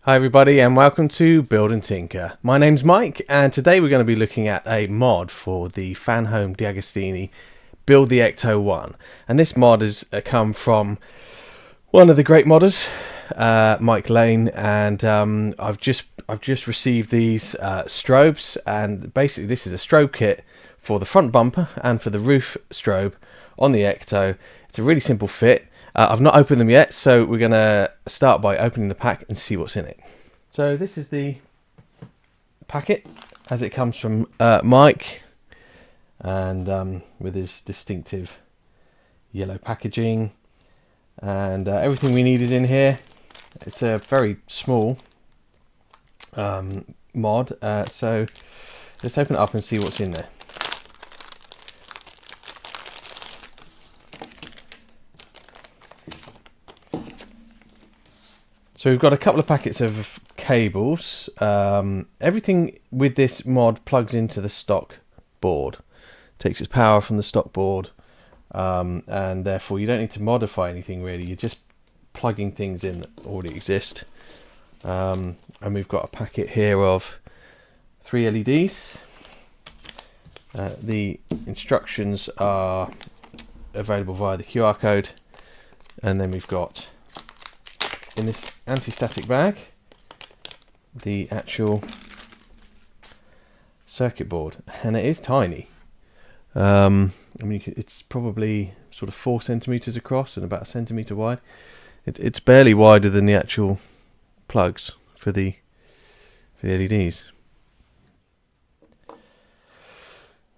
Hi everybody and welcome to Build and Tinker. My name's Mike and today we're going to be looking at a mod for the Fanhome D'Agostini Build the Ecto-1. And this mod has come from one of the great modders, Mike Lane, and I've just received these strobes, and basically this is a strobe kit for the front bumper and for the roof strobe on the Ecto. It's a really simple fit. I've not opened them yet, so we're going to start by opening the pack and see what's in it. So this is the packet as it comes from Mike, and with his distinctive yellow packaging, and everything we needed in here. It's a very small mod, so let's open it up and see what's in there. So we've got a couple of packets of cables. Everything with this mod plugs into the stock board, takes its power from the stock board, and therefore you don't need to modify anything really. You're just plugging things in that already exist. And we've got a packet here of 3 LEDs. The instructions are available via the QR code, and then we've got in this anti-static bag the actual circuit board, and it is tiny. I mean, it's probably sort of 4 centimeters across and about 1 centimeter wide. It's barely wider than the actual plugs for the LEDs.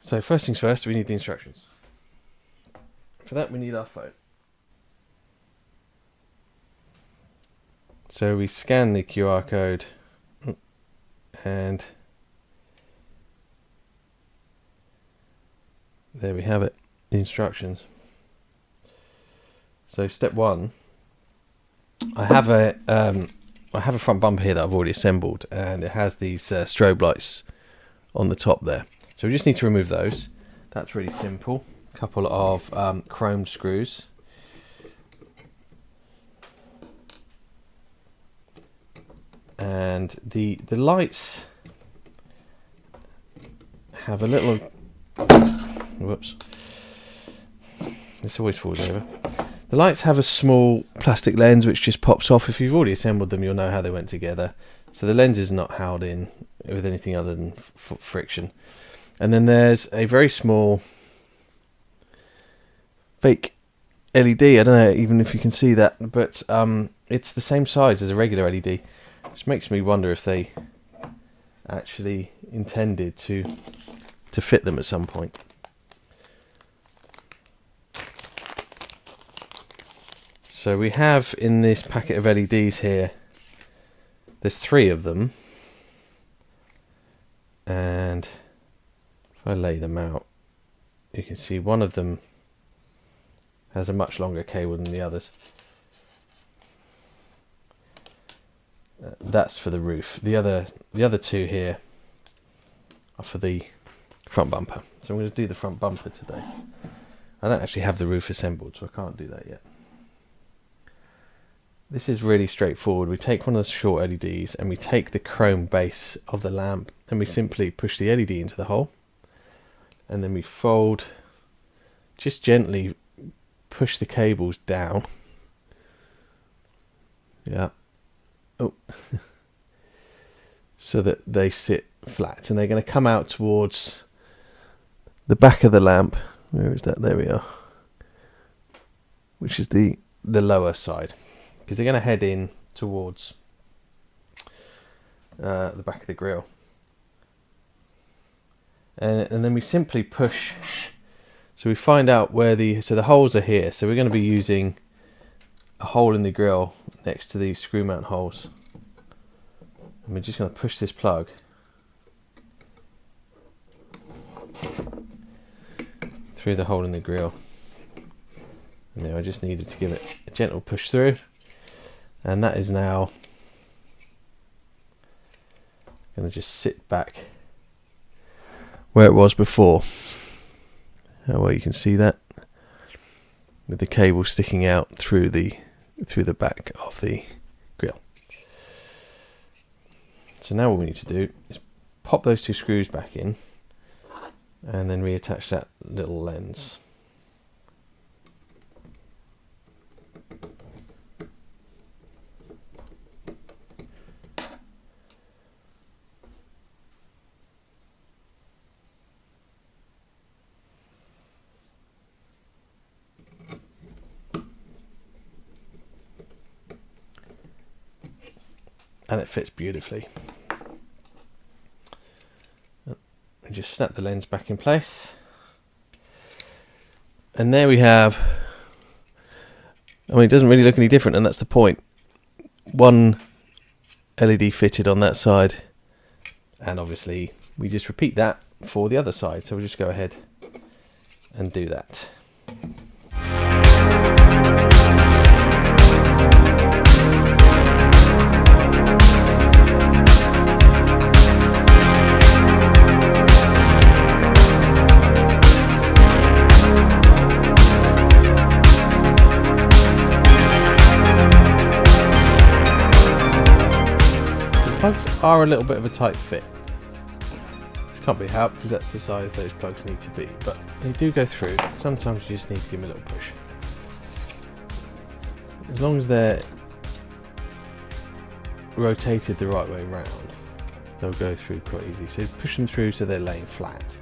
So first things first, we need the instructions. For that we need our phone. So we scan the QR code and there we have it, the instructions. So step 1, I have a front bumper here that I've already assembled, and it has these strobe lights on the top there. So we just need to remove those. That's really simple. A couple of chrome screws. And the lights have a little, whoops, this always falls over. The lights have a small plastic lens which just pops off. If you've already assembled them, you'll know how they went together. So the lens is not held in with anything other than friction. And then there's a very small fake LED. I don't know even if you can see that, but it's the same size as a regular LED. Which makes me wonder if they actually intended to fit them at some point. So we have in this packet of LEDs here, there's 3 of them, and if I lay them out, you can see one of them has a much longer cable than the others. That's for the roof. The other 2 here are for the front bumper. So I'm going to do the front bumper today. I don't actually have the roof assembled, so I can't do that yet. This is really straightforward. We take one of the short LEDs and we take the chrome base of the lamp and we simply push the LED into the hole, and then we fold, just gently push the cables down. Yeah. Oh, so that they sit flat, and they're going to come out towards the back of the lamp. Where is that? There we are. Which is the lower side, because they're going to head in towards the back of the grill. And then we simply push. So we find out where the holes are here. So we're going to be using a hole in the grill next to these screw mount holes, and we're just going to push this plug through the hole in the grill. And there, I just needed to give it a gentle push through, and that is now going to just sit back where it was before. How well you can see that, with the cable sticking out through the back of the grill. So now what we need to do is pop those 2 screws back in and then reattach that little lens. And it fits beautifully. And just snap the lens back in place. And there we have, I mean, it doesn't really look any different, and that's the point. One LED fitted on that side, and obviously we just repeat that for the other side. So we'll just go ahead and do that. Plugs are a little bit of a tight fit, which can't be helped because that's the size those plugs need to be, but they do go through. Sometimes you just need to give them a little push. As long as they're rotated the right way around, they'll go through quite easy. So push them through so they're laying flat.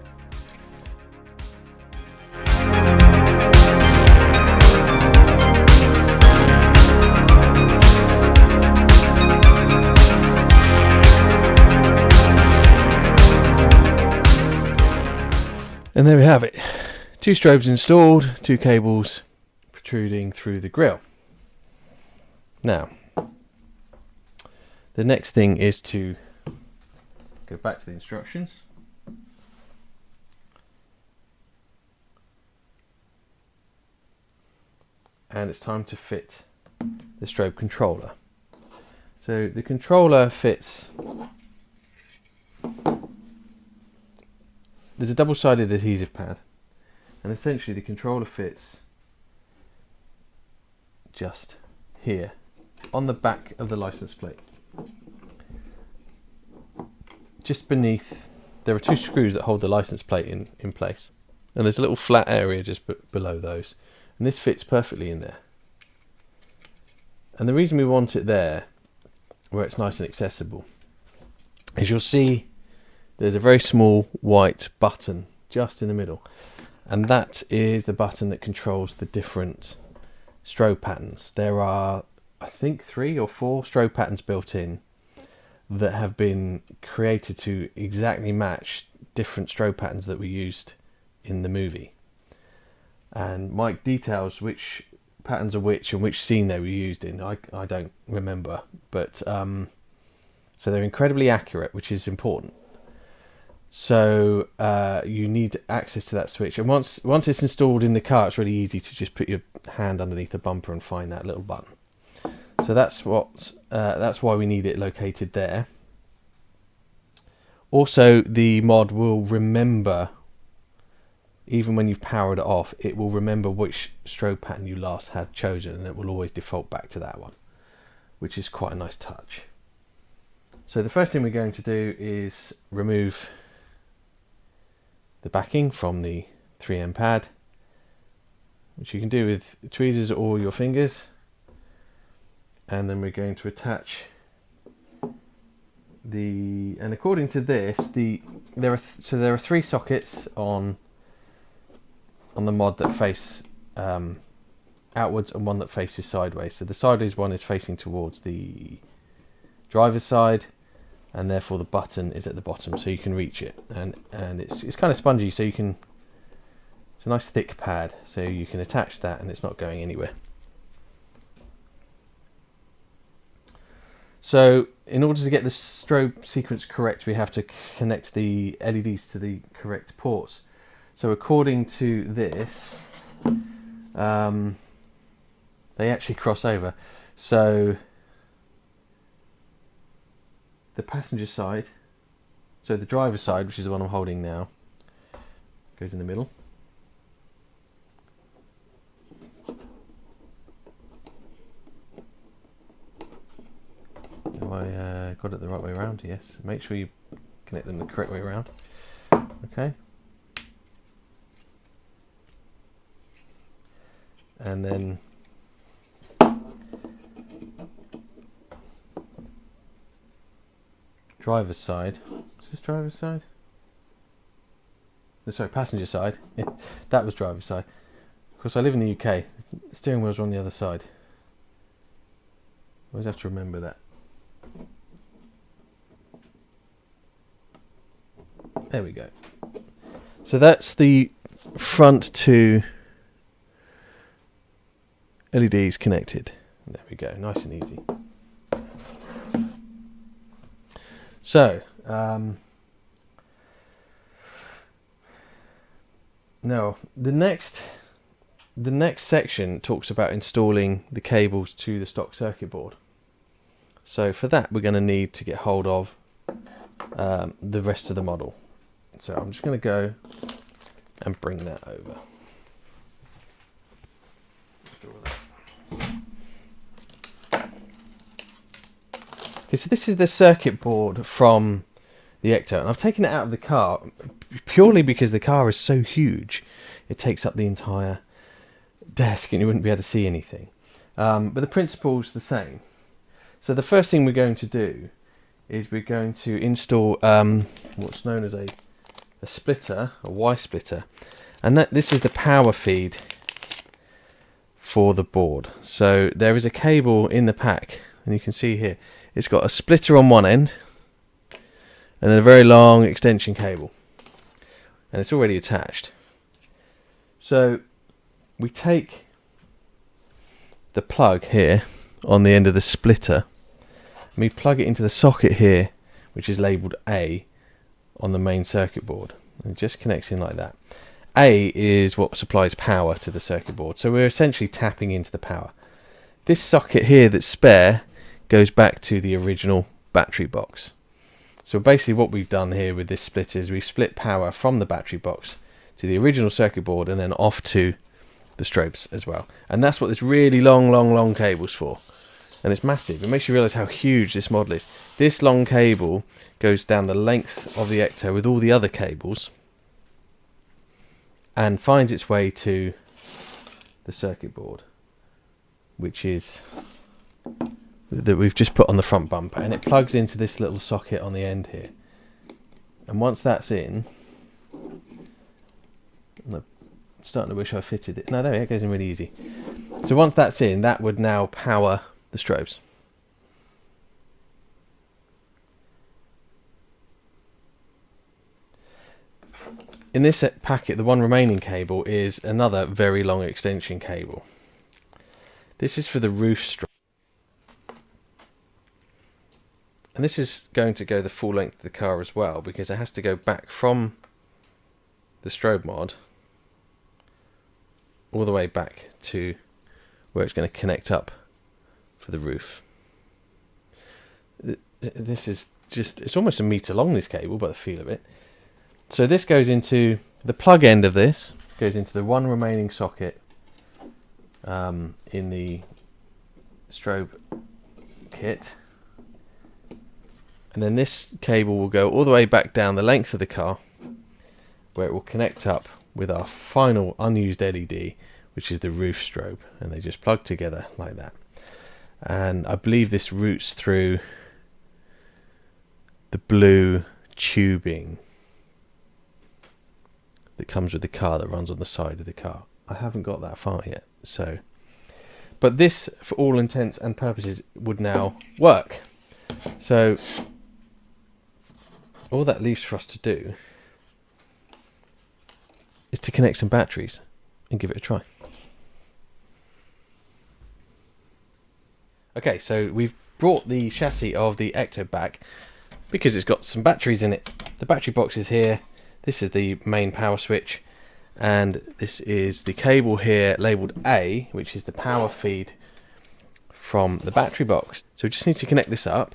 And there we have it. 2 strobes installed, 2 cables protruding through the grille. Now, the next thing is to go back to the instructions. And it's time to fit the strobe controller. So the controller fits, there's a double-sided adhesive pad, and essentially the controller fits just here on the back of the license plate. Just beneath, there are 2 screws that hold the license plate in place, and there's a little flat area just below those, and this fits perfectly in there. And the reason we want it there, where it's nice and accessible, is you'll see there's a very small white button just in the middle, and that is the button that controls the different strobe patterns. There are, I think, 3 or 4 strobe patterns built in that have been created to exactly match different strobe patterns that we used in the movie. And Mike details which patterns are which and which scene they were used in. I don't remember, but so they're incredibly accurate, which is important. So you need access to that switch, and once it's installed in the car, it's really easy to just put your hand underneath the bumper and find that little button. So that's why we need it located there. Also, the mod will remember, even when you've powered it off, it will remember which strobe pattern you last had chosen, and it will always default back to that one, which is quite a nice touch. So the first thing we're going to do is remove the backing from the 3M pad, which you can do with tweezers or your fingers, and then we're going to attach the, and according to this, there are 3 sockets on the mod that face outwards and one that faces sideways. So the sideways one is facing towards the driver's side, and therefore the button is at the bottom, so you can reach it, and it's kind of spongy, so you can, it's a nice thick pad, so you can attach that and it's not going anywhere. So in order to get the strobe sequence correct, we have to connect the LEDs to the correct ports. So according to this, they actually cross over. So the passenger side, so the driver's side, which is the one I'm holding now, goes in the middle. Have I got got it the right way around, yes. Make sure you connect them the correct way around. Okay. And then driver's side. Is this driver's side? Sorry, passenger side. That was driver's side. Of course, I live in the UK. The steering wheels are on the other side. Always have to remember that. There we go. So that's the front two LEDs connected. There we go, nice and easy. So, now the next section talks about installing the cables to the stock circuit board. So for that, we're going to need to get hold of the rest of the model. So I'm just going to go and bring that over. Okay, so this is the circuit board from the Ecto, and I've taken it out of the car purely because the car is so huge. It takes up the entire desk and you wouldn't be able to see anything. But the principle's the same. So the first thing we're going to do is we're going to install what's known as a splitter, a Y splitter, and this is the power feed for the board. So there is a cable in the pack, and you can see here it's got a splitter on one end and then a very long extension cable, and it's already attached. So we take the plug here on the end of the splitter and we plug it into the socket here, which is labelled A on the main circuit board, and it just connects in like that. A is what supplies power to the circuit board, so we're essentially tapping into the power. This socket here that's spare goes back to the original battery box. So basically what we've done here with this splitter is we've split power from the battery box to the original circuit board and then off to the strobes as well. And that's what this really long cable's for. And it's massive. It makes you realise how huge this model is. This long cable goes down the length of the Ecto with all the other cables and finds its way to the circuit board, which is that we've just put on the front bumper, and it plugs into this little socket on the end here. And once that's in, I'm starting to wish I fitted it. No, there it goes in really easy. So once that's in, that would now power the strobes. In this packet, the one remaining cable is another very long extension cable. This is for the roof strobe. And this is going to go the full length of the car as well, because it has to go back from the strobe mod all the way back to where it's going to connect up for the roof. This is just, it's almost a metre long, this cable, by the feel of it. So this goes into the plug end of this, goes into the one remaining socket in the strobe kit. And then this cable will go all the way back down the length of the car, where it will connect up with our final unused LED, which is the roof strobe, and they just plug together like that. And I believe this routes through the blue tubing that comes with the car, that runs on the side of the car. I haven't got that far yet, so, but this, for all intents and purposes, would now work. So all that leaves for us to do is to connect some batteries and give it a try. Okay, so we've brought the chassis of the Ecto back because it's got some batteries in it. The battery box is here. This is the main power switch, and this is the cable here labelled A, which is the power feed from the battery box. So we just need to connect this up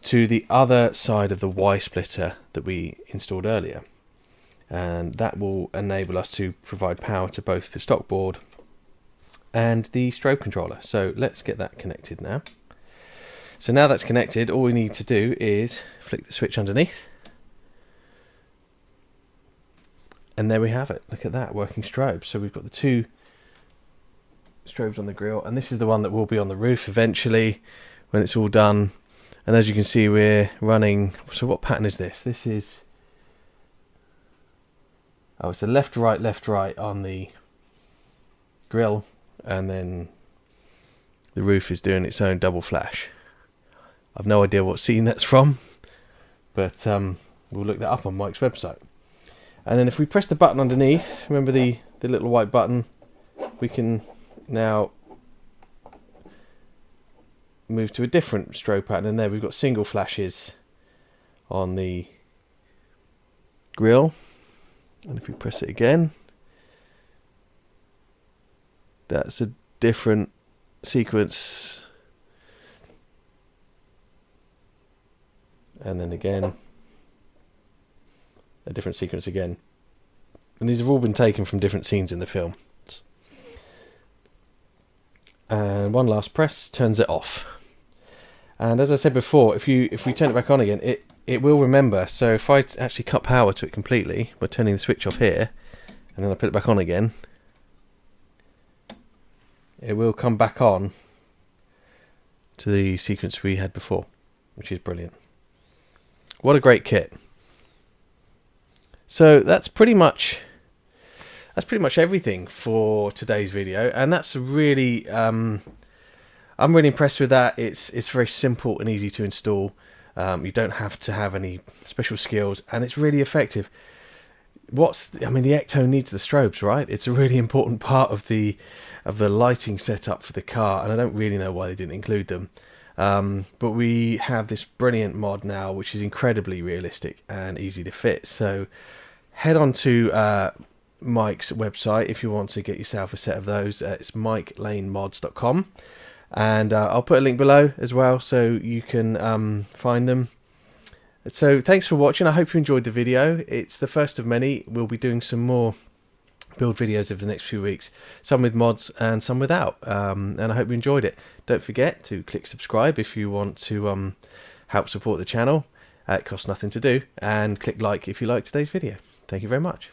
to the other side of the Y splitter that we installed earlier, and that will enable us to provide power to both the stock board and the strobe controller. So let's get that connected now. So now that's connected, all we need to do is flick the switch underneath. And there we have it. Look at that, working strobe. So we've got the 2 strobes on the grill, and this is the one that will be on the roof eventually when it's all done. And as you can see, we're running, so what pattern is this? This is, oh, it's a left right on the grill, and then the roof is doing its own double flash. I've no idea what scene that's from, but we'll look that up on Mike's website. And then if we press the button underneath, remember the little white button, we can now move to a different strobe pattern. And there we've got single flashes on the grill. And if we press it again, that's a different sequence. And then again, a different sequence again. And these have all been taken from different scenes in the film. And one last press turns it off. And as I said before, if we turn it back on again, it will remember. So if I actually cut power to it completely by turning the switch off here, and then I put it back on again, it will come back on to the sequence we had before, which is brilliant. What a great kit. So that's pretty much everything for today's video, and that's really I'm really impressed with that. It's very simple and easy to install. You don't have to have any special skills, and it's really effective. The Ecto needs the strobes, right? It's a really important part of the lighting setup for the car, and I don't really know why they didn't include them. But we have this brilliant mod now, which is incredibly realistic and easy to fit. So head on to Mike's website if you want to get yourself a set of those. It's mikelanemods.com, and I'll put a link below as well so you can find them. So thanks for watching. I hope you enjoyed the video. It's the first of many. We'll be doing some more build videos over the next few weeks, some with mods and some without, and I hope you enjoyed it. Don't forget to click subscribe if you want to help support the channel. It costs nothing to do, and click like if you like today's video. Thank you very much.